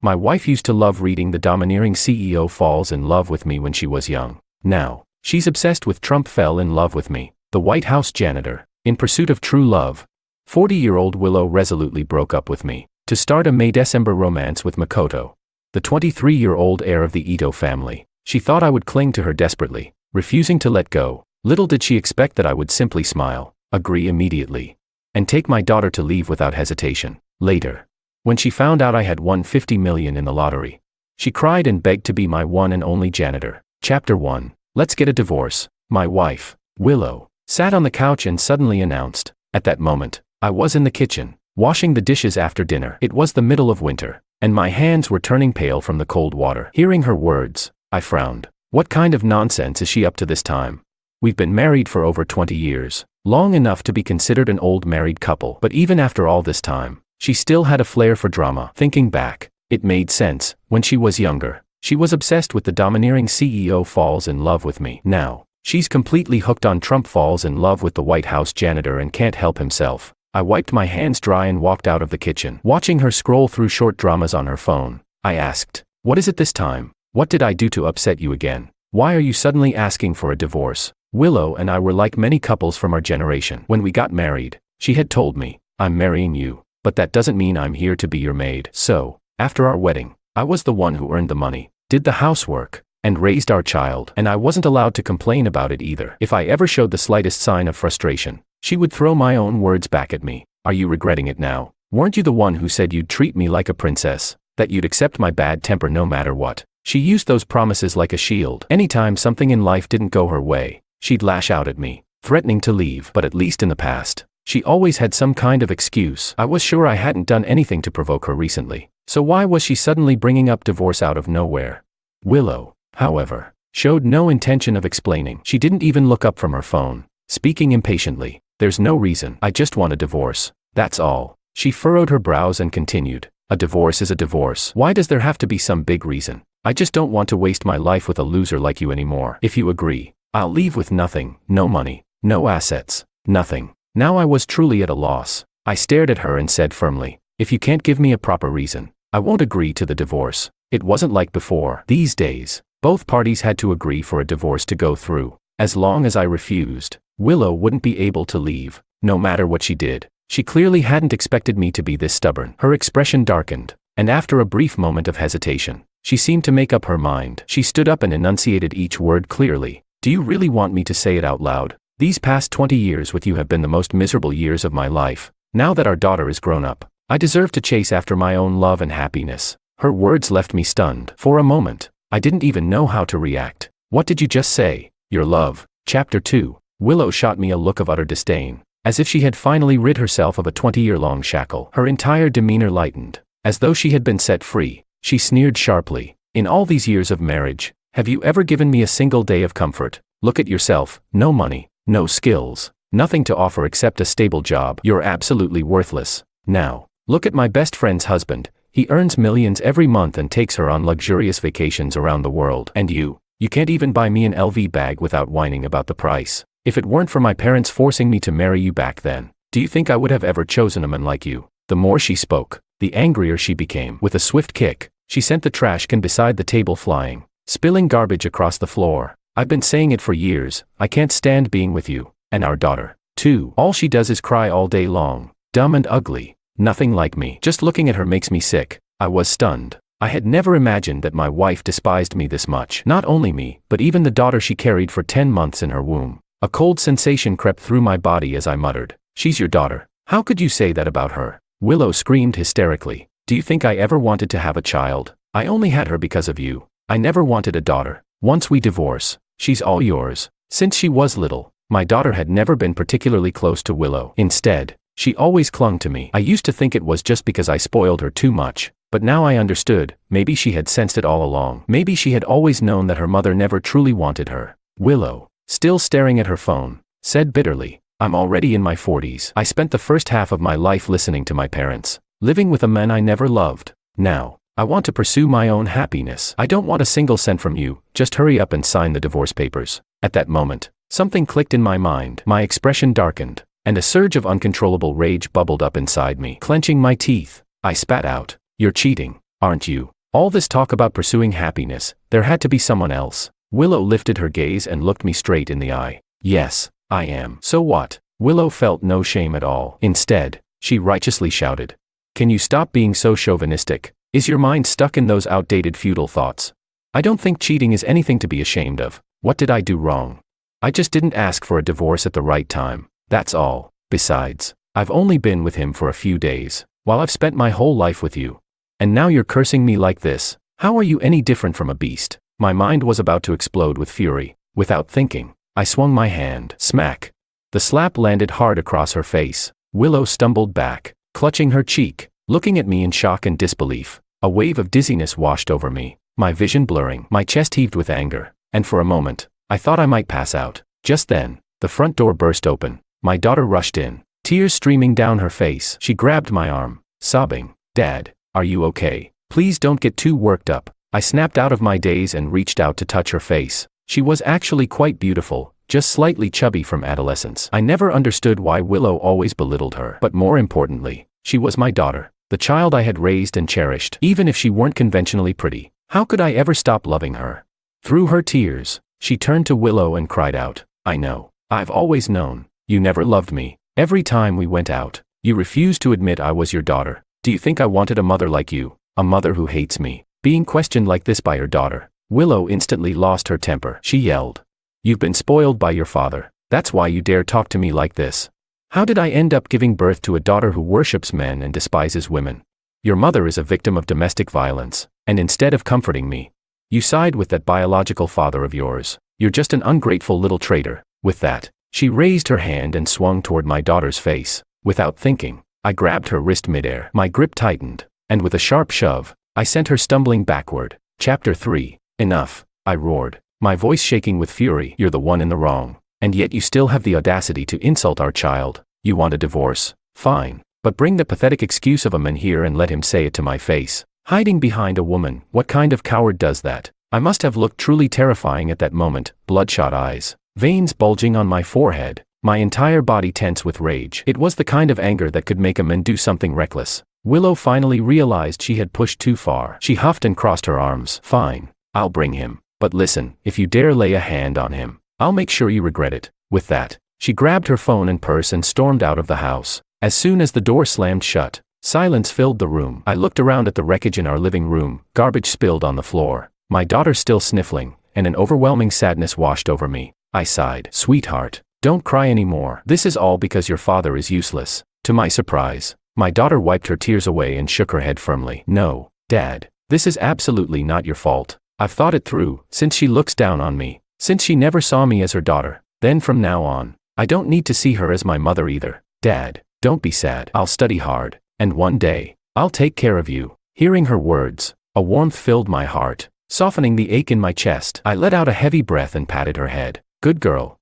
My wife used to love reading The Domineering CEO Falls in Love with Me when she was young. Now, she's obsessed with Trump Fell in Love with Me, the White House janitor, in pursuit of true love. 40-year-old Willow resolutely broke up with me to start a May-December romance with Makoto, the 23-year-old heir of the Ito family. She thought I would cling to her desperately, refusing to let go. Little did she expect that I would simply smile, agree immediately, and take my daughter to leave without hesitation. Later, when she found out I had won $50 million in the lottery, she cried and begged to be my one and only janitor. Chapter 1. Let's get a divorce. My wife, Willow, sat on the couch and suddenly announced. At that moment, I was in the kitchen, washing the dishes after dinner. It was the middle of winter, and my hands were turning pale from the cold water. Hearing her words, I frowned. What kind of nonsense is she up to this time? We've been married for over 20 years, long enough to be considered an old married couple. But even after all this time, she still had a flair for drama. Thinking back, it made sense. When she was younger, she was obsessed with The Domineering CEO Falls in Love with Me. Now, she's completely hooked on Trump Falls in Love with the White House janitor and can't help himself. I wiped my hands dry and walked out of the kitchen. Watching her scroll through short dramas on her phone, I asked, "What is it this time? What did I do to upset you again? Why are you suddenly asking for a divorce?" Willow and I were like many couples from our generation. When we got married, she had told me, "I'm marrying you, but that doesn't mean I'm here to be your maid." So, after our wedding, I was the one who earned the money, did the housework, and raised our child. And I wasn't allowed to complain about it either. If I ever showed the slightest sign of frustration, she would throw my own words back at me. "Are you regretting it now? Weren't you the one who said you'd treat me like a princess, that you'd accept my bad temper no matter what?" She used those promises like a shield. Anytime something in life didn't go her way, she'd lash out at me, threatening to leave. But at least in the past, she always had some kind of excuse. I was sure I hadn't done anything to provoke her recently. So why was she suddenly bringing up divorce out of nowhere? Willow, however, showed no intention of explaining. She didn't even look up from her phone, speaking impatiently. "There's no reason. I just want a divorce. That's all." She furrowed her brows and continued. "A divorce is a divorce. Why does there have to be some big reason? I just don't want to waste my life with a loser like you anymore. If you agree, I'll leave with nothing, no money, no assets, nothing." Now I was truly at a loss. I stared at her and said firmly, "If you can't give me a proper reason, I won't agree to the divorce." It wasn't like before. These days, both parties had to agree for a divorce to go through. As long as I refused, Willow wouldn't be able to leave, no matter what she did. She clearly hadn't expected me to be this stubborn. Her expression darkened, and after a brief moment of hesitation, she seemed to make up her mind. She stood up and enunciated each word clearly. "Do you really want me to say it out loud? These past 20 years with you have been the most miserable years of my life. Now that our daughter is grown up, I deserve to chase after my own love and happiness." Her words left me stunned. For a moment, I didn't even know how to react. "What did you just say? Your love?" Chapter 2. Willow shot me a look of utter disdain, as if she had finally rid herself of a 20-year-long shackle. Her entire demeanor lightened, as though she had been set free. She sneered sharply. "In all these years of marriage, have you ever given me a single day of comfort? Look at yourself. No money, no skills, nothing to offer except a stable job. You're absolutely worthless. Now, look at my best friend's husband. He earns millions every month and takes her on luxurious vacations around the world. And you can't even buy me an LV bag without whining about the price. If it weren't for my parents forcing me to marry you back then, do you think I would have ever chosen a man like you?" The more she spoke, the angrier she became. With a swift kick, she sent the trash can beside the table flying, spilling garbage across the floor. "I've been saying it for years. I can't stand being with you. And our daughter, too. All she does is cry all day long. Dumb and ugly. Nothing like me. Just looking at her makes me sick." I was stunned. I had never imagined that my wife despised me this much. Not only me, but even the daughter she carried for 10 months in her womb. A cold sensation crept through my body as I muttered, "She's your daughter. How could you say that about her?" Willow screamed hysterically. "Do you think I ever wanted to have a child? I only had her because of you. I never wanted a daughter. Once we divorce, she's all yours." Since she was little, my daughter had never been particularly close to Willow. Instead, she always clung to me. I used to think it was just because I spoiled her too much, but now I understood. Maybe she had sensed it all along. Maybe she had always known that her mother never truly wanted her. Willow, still staring at her phone, said bitterly, "I'm already in my 40s. I spent the first half of my life listening to my parents, living with a man I never loved. Now, I want to pursue my own happiness. I don't want a single cent from you. Just hurry up and sign the divorce papers." At that moment, something clicked in my mind. My expression darkened, and a surge of uncontrollable rage bubbled up inside me. Clenching my teeth, I spat out, "You're cheating. aren't you? All this talk about pursuing happiness, there had to be someone else. Willow lifted her gaze and looked me straight in the eye. Yes, I am. So what? Willow felt no shame at all. Instead, she righteously shouted. Can you stop being so chauvinistic? Is your mind stuck in those outdated feudal thoughts? I don't think cheating is anything to be ashamed of. What did I do wrong? I just didn't ask for a divorce at the right time. That's all. Besides, I've only been with him for a few days, while I've spent my whole life with you. And now you're cursing me like this. How are you any different from a beast? My mind was about to explode with fury. Without thinking, I swung my hand. Smack. The slap landed hard across her face. Willow stumbled back, clutching her cheek, looking at me in shock and disbelief. A wave of dizziness washed over me, my vision blurring. My chest heaved with anger, and for a moment, I thought I might pass out. Just then, the front door burst open. My daughter rushed in, tears streaming down her face. She grabbed my arm, sobbing, "Dad, are you okay? Please don't get too worked up." I snapped out of my daze and reached out to touch her face. She was actually quite beautiful, just slightly chubby from adolescence. I never understood why Willow always belittled her. But more importantly, she was my daughter, the child I had raised and cherished. Even if she weren't conventionally pretty, how could I ever stop loving her? Through her tears, she turned to Willow and cried out, "I know. I've always known. You never loved me. Every time we went out, you refused to admit I was your daughter. Do you think I wanted a mother like you? A mother who hates me?" Being questioned like this by her daughter, Willow instantly lost her temper. She yelled, "You've been spoiled by your father. That's why you dare talk to me like this. How did I end up giving birth to a daughter who worships men and despises women? Your mother is a victim of domestic violence, and instead of comforting me, you side with that biological father of yours. You're just an ungrateful little traitor." With that, she raised her hand and swung toward my daughter's face. Without thinking, I grabbed her wrist midair. My grip tightened, and with a sharp shove, I sent her stumbling backward. Chapter 3. Enough, I roared, my voice shaking with fury. "You're the one in the wrong, and yet you still have the audacity to insult our child. You want a divorce? Fine, but bring the pathetic excuse of a man here and let him say it to my face. Hiding behind a woman, what kind of coward does that?" I must have looked truly terrifying at that moment. Bloodshot eyes, veins bulging on my forehead, my entire body tense with rage. It was the kind of anger that could make a man do something reckless. Willow finally realized she had pushed too far. She huffed and crossed her arms. "Fine, I'll bring him. But listen, if you dare lay a hand on him, I'll make sure you regret it." With that, she grabbed her phone and purse and stormed out of the house. As soon as the door slammed shut, silence filled the room. I looked around at the wreckage in our living room, garbage spilled on the floor, my daughter still sniffling, and an overwhelming sadness washed over me. I sighed. "Sweetheart, don't cry anymore. This is all because your father is useless." To my surprise, my daughter wiped her tears away and shook her head firmly. "No, Dad, this is absolutely not your fault. I've thought it through. Since she looks down on me, since she never saw me as her daughter, then from now on, I don't need to see her as my mother either. Dad, don't be sad. I'll study hard, and one day, I'll take care of you." Hearing her words, a warmth filled my heart, softening the ache in my chest. I let out a heavy breath and patted her head. "Good girl.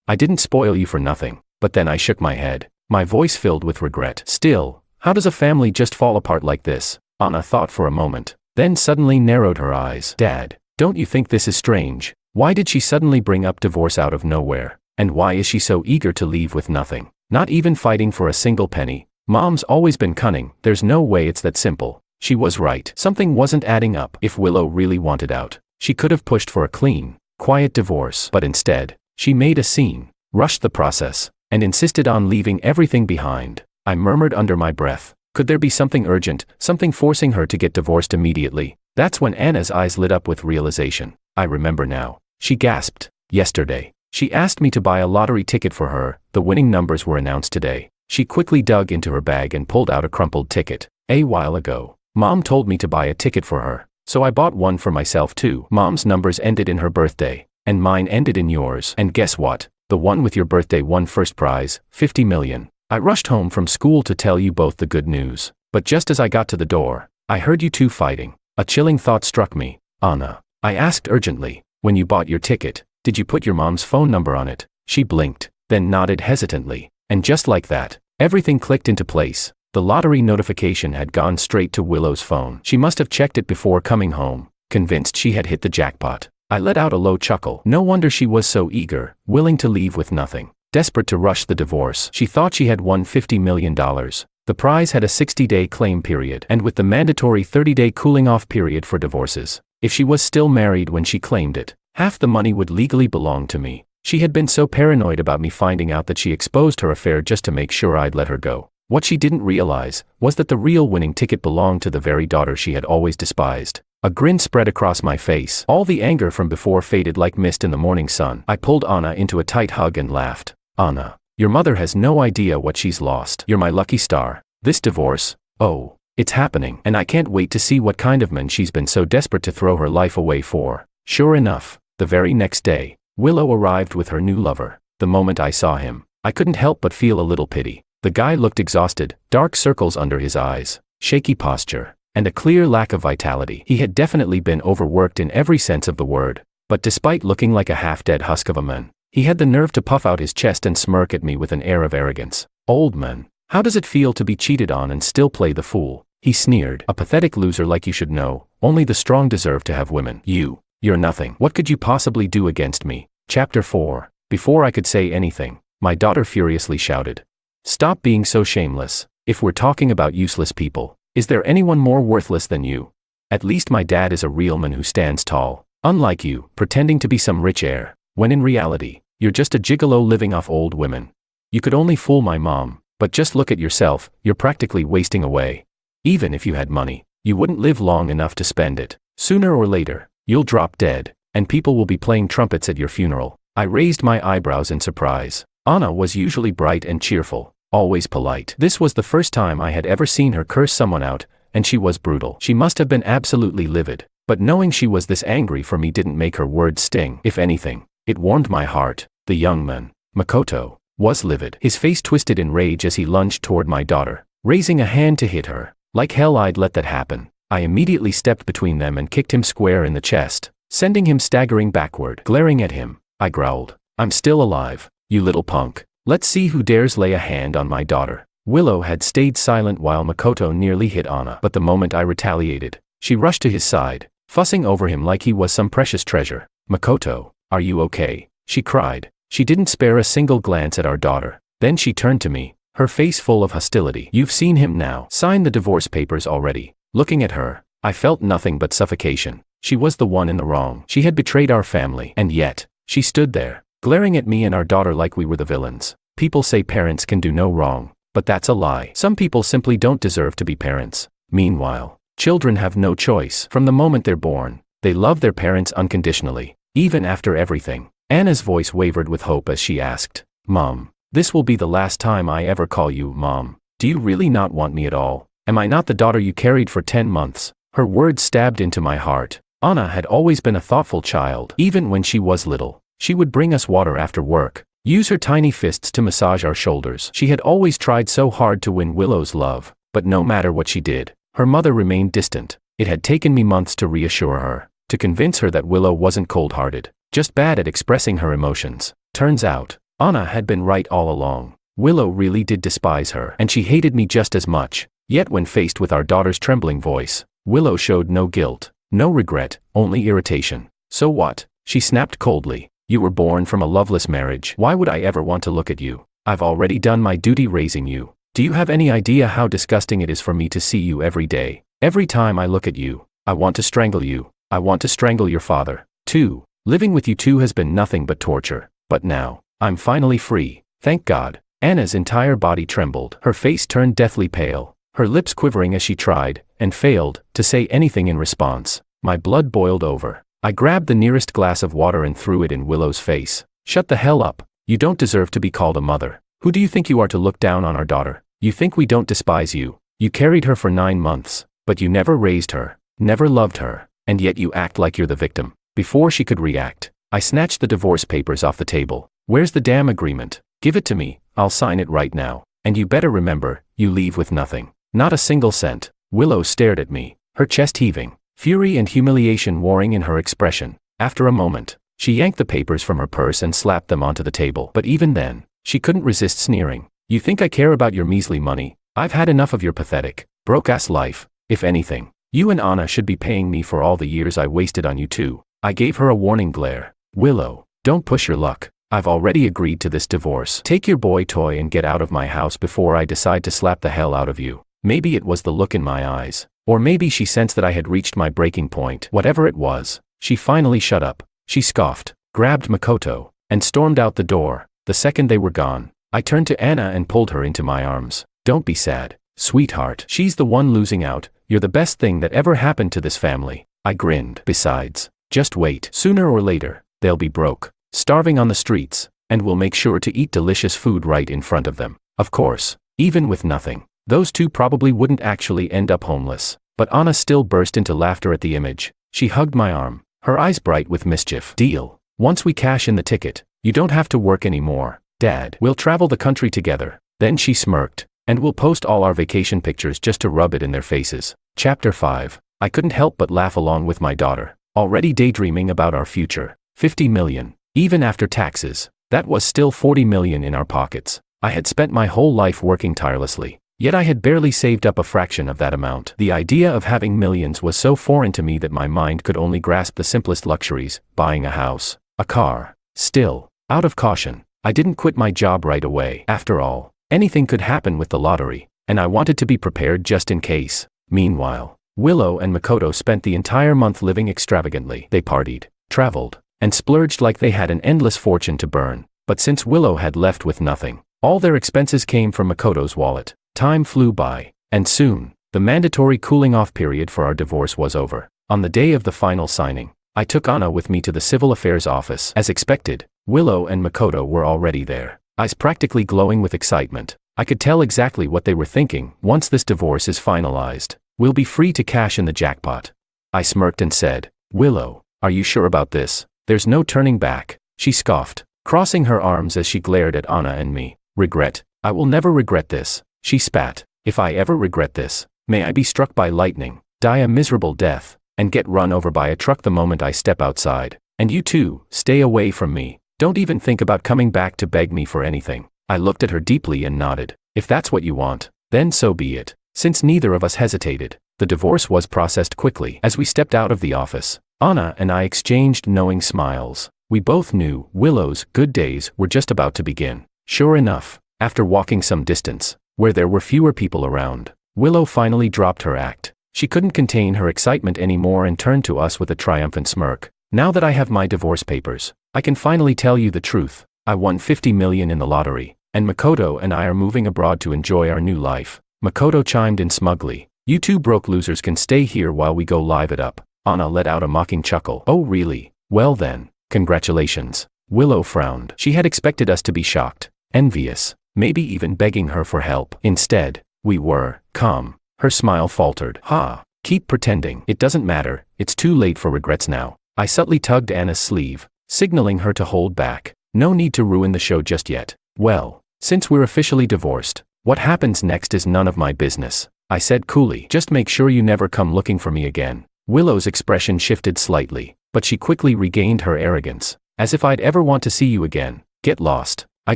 I didn't spoil you for nothing." But then I shook my head, my voice filled with regret. "Still, how does a family just fall apart like this?" Anna thought for a moment, then suddenly narrowed her eyes. "Dad, don't you think this is strange? Why did she suddenly bring up divorce out of nowhere? And why is she so eager to leave with nothing? Not even fighting for a single penny? Mom's always been cunning. There's no way it's that simple." She was right. Something wasn't adding up. If Willow really wanted out, she could have pushed for a clean, quiet divorce. But instead, she made a scene, rushed the process, and insisted on leaving everything behind. I murmured under my breath, could there be something urgent, something forcing her to get divorced immediately? That's when Anna's eyes lit up with realization. "I remember now," she gasped. "Yesterday, she asked me to buy a lottery ticket for her. The winning numbers were announced today." She quickly dug into her bag and pulled out a crumpled ticket. "A while ago, Mom told me to buy a ticket for her, so I bought one for myself too. Mom's numbers ended in her birthday, and mine ended in yours. And guess what? The one with your birthday won first prize, 50 million. I rushed home from school to tell you both the good news, but just as I got to the door, I heard you two fighting. A chilling thought struck me. Anna, I asked urgently, when you bought your ticket, did you put your mom's phone number on it? She blinked, then nodded hesitantly, and just like that, everything clicked into place. The lottery notification had gone straight to Willow's phone. She must have checked it before coming home, convinced she had hit the jackpot. I let out a low chuckle. No wonder she was so eager, willing to leave with nothing, desperate to rush the divorce. She thought she had won $50 million. The The prize had a 60-day claim period, and with the mandatory 30-day cooling-off period for divorces. If she was still married when she claimed it, half the money would legally belong to me. She had been so paranoid about me finding out that she exposed her affair just to make sure I'd let her go. What she didn't realize was that the real winning ticket belonged to the very daughter she had always despised. A grin spread across my face. All the anger from before faded like mist in the morning sun. I pulled Anna into a tight hug and laughed. Anna, your mother has no idea what she's lost. You're my lucky star. This divorce, oh, it's happening, and I can't wait to see what kind of man she's been so desperate to throw her life away for. Sure enough, the very next day, Willow arrived with her new lover. The moment I saw him, I couldn't help but feel a little pity. The guy looked exhausted, dark circles under his eyes, shaky posture, and a clear lack of vitality. He had definitely been overworked in every sense of the word, but despite looking like a half-dead husk of a man, he had the nerve to puff out his chest and smirk at me with an air of arrogance. Old man, how does it feel to be cheated on and still play the fool? He sneered. A pathetic loser like you should know. Only the strong deserve to have women. You're nothing. What could you possibly do against me? Chapter 4. Before I could say anything, my daughter furiously shouted. Stop being so shameless. If we're talking about useless people, is there anyone more worthless than you? At least my dad is a real man who stands tall. Unlike you, pretending to be some rich heir, when in reality, you're just a gigolo living off old women. You could only fool my mom, but just look at yourself, you're practically wasting away. Even if you had money, you wouldn't live long enough to spend it. Sooner or later, you'll drop dead, and people will be playing trumpets at your funeral. I raised my eyebrows in surprise. Anna was usually bright and cheerful, always polite. This was the first time I had ever seen her curse someone out, and she was brutal. She must have been absolutely livid, but knowing she was this angry for me didn't make her words sting. If anything, it warmed my heart. The young man, Makoto, was livid. His face twisted in rage as he lunged toward my daughter, raising a hand to hit her. Like hell I'd let that happen. I immediately stepped between them and kicked him square in the chest, sending him staggering backward. Glaring at him, I growled, I'm still alive, you little punk. Let's see who dares lay a hand on my daughter. Willow had stayed silent while Makoto nearly hit Anna, but the moment I retaliated, she rushed to his side, fussing over him like he was some precious treasure. Makoto, are you okay? She cried. She didn't spare a single glance at our daughter. Then she turned to me, her face full of hostility. You've seen him now. Sign the divorce papers already. Looking at her, I felt nothing but suffocation. She was the one in the wrong. She had betrayed our family, and yet, she stood there, glaring at me and our daughter like we were the villains. People say parents can do no wrong, but that's a lie. Some people simply don't deserve to be parents. Meanwhile, children have no choice. From the moment they're born, they love their parents unconditionally, even after everything. Anna's voice wavered with hope as she asked, Mom, this will be the last time I ever call you Mom. Do you really not want me at all? Am I not the daughter you carried for 10 months? Her words stabbed into my heart. Anna had always been a thoughtful child. Even when she was little, she would bring us water after work, use her tiny fists to massage our shoulders. She had always tried so hard to win Willow's love, but no matter what she did, her mother remained distant. It had taken me months to reassure her, to convince her that Willow wasn't cold-hearted, just bad at expressing her emotions. Turns out, Anna had been right all along. Willow really did despise her, and she hated me just as much. Yet when faced with our daughter's trembling voice, Willow showed no guilt, no regret, only irritation. So what? She snapped coldly. You were born from a loveless marriage. Why would I ever want to look at you? I've already done my duty raising you. Do you have any idea how disgusting it is for me to see you every day? Every time I look at you, I want to strangle you. I want to strangle your father, too. Living with you two has been nothing but torture. But now, I'm finally free. Thank God. Anna's entire body trembled. Her face turned deathly pale, her lips quivering as she tried, and failed, to say anything in response. My blood boiled over. I grabbed the nearest glass of water and threw it in Willow's face. Shut the hell up. You don't deserve to be called a mother. Who do you think you are to look down on our daughter? You think we don't despise you? You carried her for 9 months, but you never raised her, never loved her, and yet you act like you're the victim. Before she could react, I snatched the divorce papers off the table. Where's the damn agreement? Give it to me, I'll sign it right now. And you better remember, you leave with nothing. Not a single cent. Willow stared at me, her chest heaving, fury and humiliation warring in her expression. After a moment, she yanked the papers from her purse and slapped them onto the table. But even then, she couldn't resist sneering. You think I care about your measly money? I've had enough of your pathetic, broke-ass life. If anything, you and Anna should be paying me for all the years I wasted on you two. I gave her a warning glare. Willow, don't push your luck. I've already agreed to this divorce. Take your boy toy and get out of my house before I decide to slap the hell out of you. Maybe it was the look in my eyes. Or maybe she sensed that I had reached my breaking point. Whatever it was, she finally shut up. She scoffed, grabbed Makoto, and stormed out the door. The second they were gone, I turned to Anna and pulled her into my arms. Don't be sad, sweetheart. She's the one losing out. You're the best thing that ever happened to this family. I grinned. Besides, just wait. Sooner or later, they'll be broke, starving on the streets, and we'll make sure to eat delicious food right in front of them. Of course, even with nothing, those two probably wouldn't actually end up homeless. But Anna still burst into laughter at the image. She hugged my arm, her eyes bright with mischief. Deal. Once we cash in the ticket, you don't have to work anymore, Dad. We'll travel the country together. Then she smirked, and we'll post all our vacation pictures just to rub it in their faces. Chapter 5. I couldn't help but laugh along with my daughter, already daydreaming about our future. 50 million. Even after taxes, that was still 40 million in our pockets. I had spent my whole life working tirelessly, yet I had barely saved up a fraction of that amount. The idea of having millions was so foreign to me that my mind could only grasp the simplest luxuries, buying a house, a car. Still, out of caution, I didn't quit my job right away. After all, anything could happen with the lottery, and I wanted to be prepared just in case. Meanwhile, Willow and Makoto spent the entire month living extravagantly. They partied, traveled, and splurged like they had an endless fortune to burn. But since Willow had left with nothing, all their expenses came from Makoto's wallet. Time flew by, and soon, the mandatory cooling-off period for our divorce was over. On the day of the final signing, I took Anna with me to the civil affairs office. As expected, Willow and Makoto were already there, eyes practically glowing with excitement. I could tell exactly what they were thinking. Once this divorce is finalized, we'll be free to cash in the jackpot. I smirked and said, Willow, are you sure about this? There's no turning back. She scoffed, crossing her arms as she glared at Anna and me. Regret? I will never regret this. She spat. If I ever regret this, may I be struck by lightning, die a miserable death, and get run over by a truck the moment I step outside. And you too, stay away from me. Don't even think about coming back to beg me for anything. I looked at her deeply and nodded. If that's what you want, then so be it. Since neither of us hesitated, the divorce was processed quickly. As we stepped out of the office, Anna and I exchanged knowing smiles. We both knew Willow's good days were just about to begin. Sure enough, after walking some distance, where there were fewer people around, Willow finally dropped her act. She couldn't contain her excitement anymore and turned to us with a triumphant smirk. Now that I have my divorce papers, I can finally tell you the truth. I won 50 million in the lottery, and Makoto and I are moving abroad to enjoy our new life. Makoto chimed in smugly. You two broke losers can stay here while we go live it up. Anna let out a mocking chuckle. Oh really? Well then, congratulations. Willow frowned. She had expected us to be shocked, envious, maybe even begging her for help. Instead, we were calm. Her smile faltered. Ha! Keep pretending. It doesn't matter. It's too late for regrets now. I subtly tugged Anna's sleeve, signaling her to hold back. No need to ruin the show just yet. Well, since we're officially divorced, what happens next is none of my business, I said coolly. Just make sure you never come looking for me again. Willow's expression shifted slightly, but she quickly regained her arrogance. As if I'd ever want to see you again. Get lost. I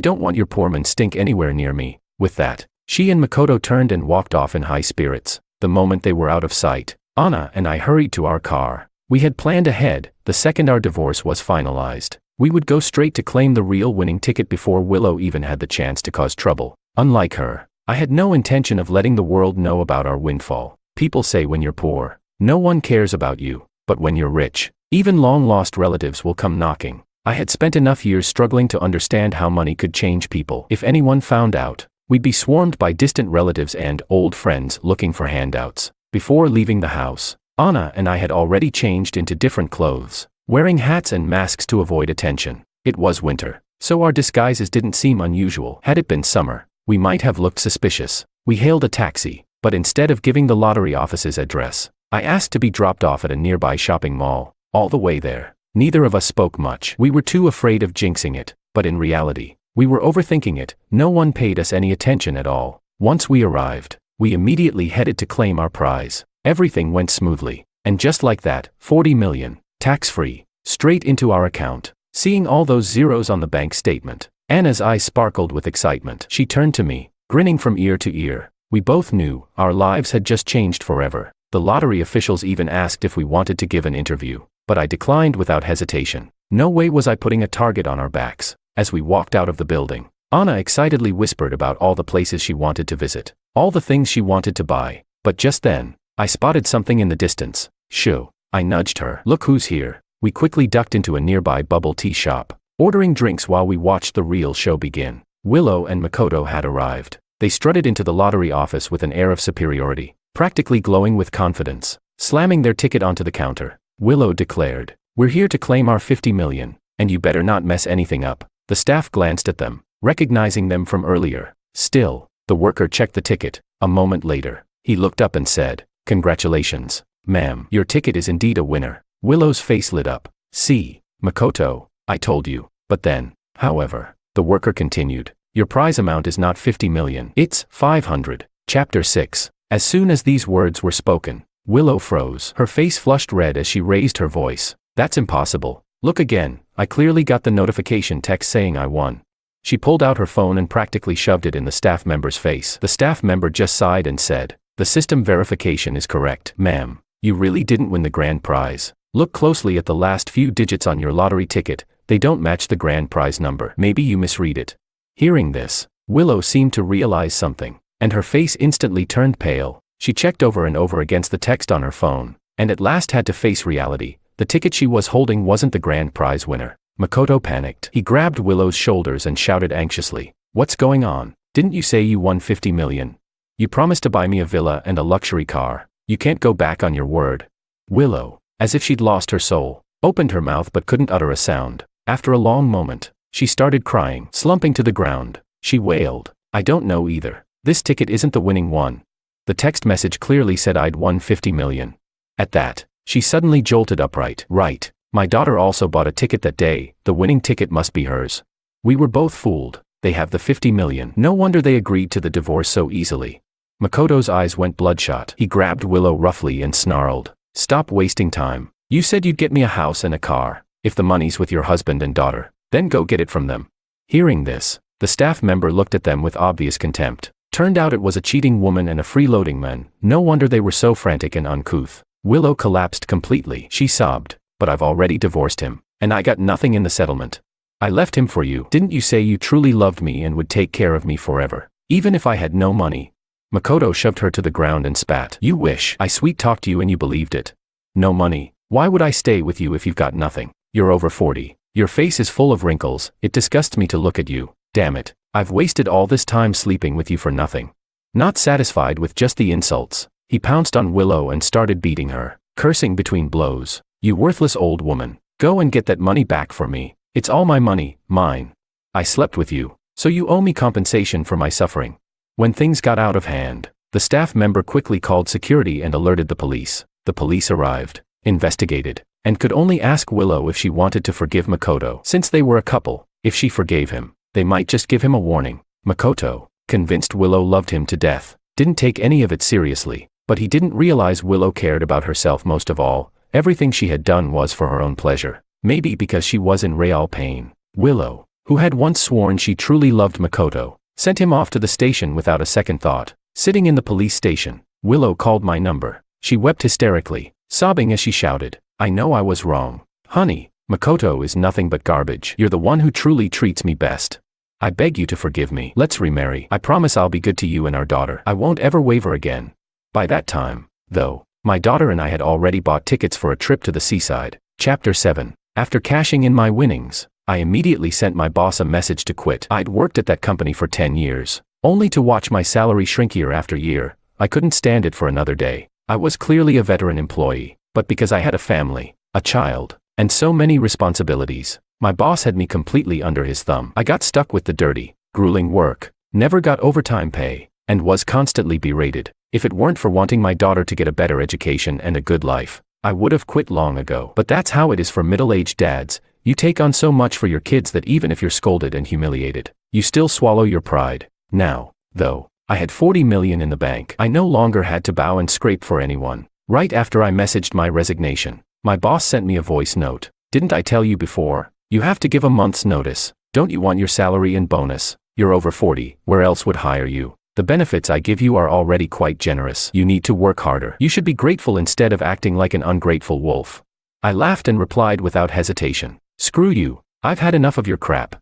don't want your poorman stink anywhere near me. With that, she and Makoto turned and walked off in high spirits. The moment they were out of sight, Anna and I hurried to our car. We had planned ahead. The second our divorce was finalized, we would go straight to claim the real winning ticket before Willow even had the chance to cause trouble. Unlike her, I had no intention of letting the world know about our windfall. People say when you're poor, no one cares about you, but when you're rich, even long-lost relatives will come knocking. I had spent enough years struggling to understand how money could change people. If anyone found out, we'd be swarmed by distant relatives and old friends looking for handouts. Before leaving the house, Anna and I had already changed into different clothes, wearing hats and masks to avoid attention. It was winter, so our disguises didn't seem unusual. Had it been summer, we might have looked suspicious. We hailed a taxi, but instead of giving the lottery office's address, I asked to be dropped off at a nearby shopping mall. All the way there, neither of us spoke much. We were too afraid of jinxing it, but in reality, we were overthinking it. No one paid us any attention at all. Once we arrived, we immediately headed to claim our prize. Everything went smoothly, and just like that, 40 million, tax-free, straight into our account. Seeing all those zeros on the bank statement, Anna's eyes sparkled with excitement. She turned to me, grinning from ear to ear. We both knew our lives had just changed forever. The lottery officials even asked if we wanted to give an interview, but I declined without hesitation. No way was I putting a target on our backs. As we walked out of the building, Anna excitedly whispered about all the places she wanted to visit, all the things she wanted to buy. But just then, I spotted something in the distance. Shoo! I nudged her. Look who's here. We quickly ducked into a nearby bubble tea shop, ordering drinks while we watched the real show begin. Willow and Makoto had arrived. They strutted into the lottery office with an air of superiority, practically glowing with confidence. Slamming their ticket onto the counter, Willow declared, "We're here to claim our 50 million, and you better not mess anything up." The staff glanced at them, recognizing them from earlier. Still, the worker checked the ticket. A moment later, he looked up and said, "Congratulations, ma'am. Your ticket is indeed a winner." Willow's face lit up. "See, Makoto, I told you." But then, however, the worker continued, "Your prize amount is not 50 million. It's 500. Chapter 6. As soon as these words were spoken, Willow froze. Her face flushed red as she raised her voice. "That's impossible. Look again. I clearly got the notification text saying I won." She pulled out her phone and practically shoved it in the staff member's face. The staff member just sighed and said, "The system verification is correct, ma'am. You really didn't win the grand prize. Look closely at the last few digits on your lottery ticket. They don't match the grand prize number. Maybe you misread it." Hearing this, Willow seemed to realize something, and her face instantly turned pale. She checked over and over against the text on her phone, and at last had to face reality. The ticket she was holding wasn't the grand prize winner. Makoto panicked. He grabbed Willow's shoulders and shouted anxiously, "What's going on? Didn't you say you won 50 million? You promised to buy me a villa and a luxury car. You can't go back on your word." Willow, as if she'd lost her soul, opened her mouth but couldn't utter a sound. After a long moment, she started crying, slumping to the ground. She wailed, "I don't know either. This ticket isn't the winning one. The text message clearly said I'd won 50 million. At that, she suddenly jolted upright. "Right. My daughter also bought a ticket that day. The winning ticket must be hers. We were both fooled. They have the 50 million. No wonder they agreed to the divorce so easily." Makoto's eyes went bloodshot. He grabbed Willow roughly and snarled, "Stop wasting time. You said you'd get me a house and a car. If the money's with your husband and daughter, then go get it from them." Hearing this, the staff member looked at them with obvious contempt. Turned out it was a cheating woman and a freeloading man. No wonder they were so frantic and uncouth. Willow collapsed completely. She sobbed, "But I've already divorced him, and I got nothing in the settlement. I left him for you. Didn't you say you truly loved me and would take care of me forever, even if I had no money?" Makoto shoved her to the ground and spat. "You wish I sweet-talked you and you believed it. No money? Why would I stay with you if you've got nothing? You're over 40. Your face is full of wrinkles. It disgusts me to look at you. Damn it. I've wasted all this time sleeping with you for nothing." Not satisfied with just the insults, he pounced on Willow and started beating her, cursing between blows. "You worthless old woman. Go and get that money back for me. It's all my money, mine. I slept with you, so you owe me compensation for my suffering." When things got out of hand, the staff member quickly called security and alerted the police. The police arrived, investigated, and could only ask Willow if she wanted to forgive Makoto. Since they were a couple, if she forgave him, they might just give him a warning. Makoto, convinced Willow loved him to death, didn't take any of it seriously, but he didn't realize Willow cared about herself most of all. Everything she had done was for her own pleasure. Maybe because she was in real pain. Willow, who had once sworn she truly loved Makoto, sent him off to the station without a second thought. Sitting in the police station, Willow called my number. She wept hysterically, sobbing as she shouted, "I know I was wrong. Honey, Makoto is nothing but garbage. You're the one who truly treats me best. I beg you to forgive me. Let's remarry. I promise I'll be good to you and our daughter. I won't ever waver again." By that time, though, my daughter and I had already bought tickets for a trip to the seaside. Chapter 7. After cashing in my winnings, I immediately sent my boss a message to quit. I'd worked at that company for 10 years, only to watch my salary shrink year after year. I couldn't stand it for another day. I was clearly a veteran employee, but because I had a family, a child, and so many responsibilities, my boss had me completely under his thumb. I got stuck with the dirty, grueling work, never got overtime pay, and was constantly berated. If it weren't for wanting my daughter to get a better education and a good life, I would have quit long ago. But that's how it is for middle-aged dads. You take on so much for your kids that even if you're scolded and humiliated, you still swallow your pride. Now, though, I had 40 million in the bank. I no longer had to bow and scrape for anyone. Right after I messaged my resignation, my boss sent me a voice note. "Didn't I tell you before? You have to give a month's notice. Don't you want your salary and bonus? You're over 40, where else would hire you? The benefits I give you are already quite generous. You need to work harder. You should be grateful instead of acting like an ungrateful wolf." I laughed and replied without hesitation, "Screw you. I've had enough of your crap.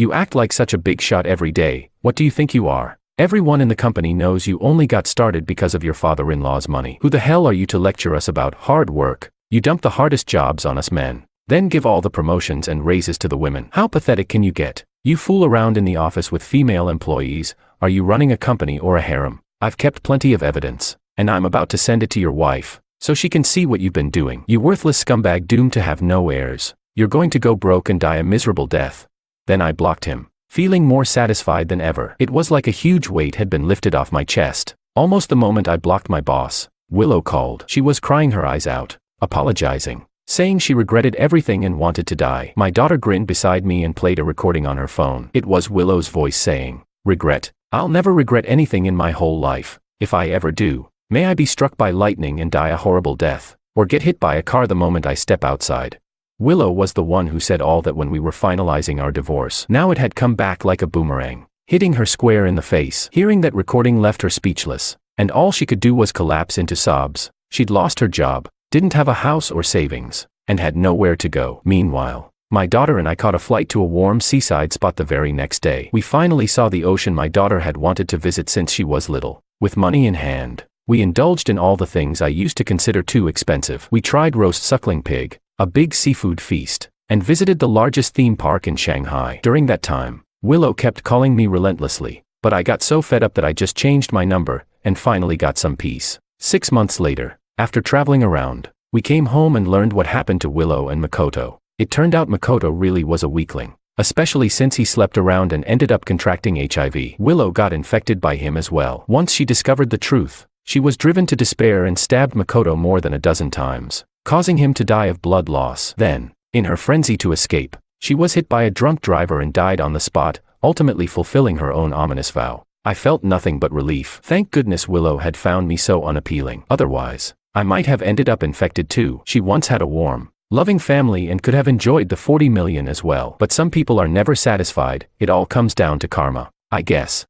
You act like such a big shot every day. What do you think you are? Everyone in the company knows you only got started because of your father-in-law's money. Who the hell are you to lecture us about hard work? You dump the hardest jobs on us men. Then give all the promotions and raises to the women. How pathetic can you get? You fool around in the office with female employees. Are you running a company or a harem? I've kept plenty of evidence, and I'm about to send it to your wife, so she can see what you've been doing. You worthless scumbag doomed to have no heirs. You're going to go broke and die a miserable death. Then I blocked him, feeling more satisfied than ever. It was like a huge weight had been lifted off my chest. Almost the moment I blocked my boss, Willow called. She was crying her eyes out, apologizing, saying she regretted everything and wanted to die. My daughter grinned beside me and played a recording on her phone. It was Willow's voice saying, "Regret? I'll never regret anything in my whole life. If I ever do, may I be struck by lightning and die a horrible death, or get hit by a car the moment I step outside." Willow was the one who said all that when we were finalizing our divorce. Now it had come back like a boomerang, hitting her square in the face. Hearing that recording left her speechless, and all she could do was collapse into sobs. She'd lost her job, didn't have a house or savings, and had nowhere to go. Meanwhile, my daughter and I caught a flight to a warm seaside spot the very next day. We finally saw the ocean my daughter had wanted to visit since she was little. With money in hand, we indulged in all the things I used to consider too expensive. We tried roast suckling pig, a big seafood feast, and visited the largest theme park in Shanghai. During that time, Willow kept calling me relentlessly, but I got so fed up that I just changed my number, and finally got some peace. 6 months later, after traveling around, we came home and learned what happened to Willow and Makoto. It turned out Makoto really was a weakling, especially since he slept around and ended up contracting HIV. Willow got infected by him as well. Once she discovered the truth, she was driven to despair and stabbed Makoto more than a dozen times, causing him to die of blood loss. Then, in her frenzy to escape, she was hit by a drunk driver and died on the spot, ultimately fulfilling her own ominous vow. I felt nothing but relief. Thank goodness Willow had found me so unappealing. Otherwise, I might have ended up infected too. She once had a warm, loving family and could have enjoyed the 40 million as well. But some people are never satisfied. It all comes down to karma, I guess.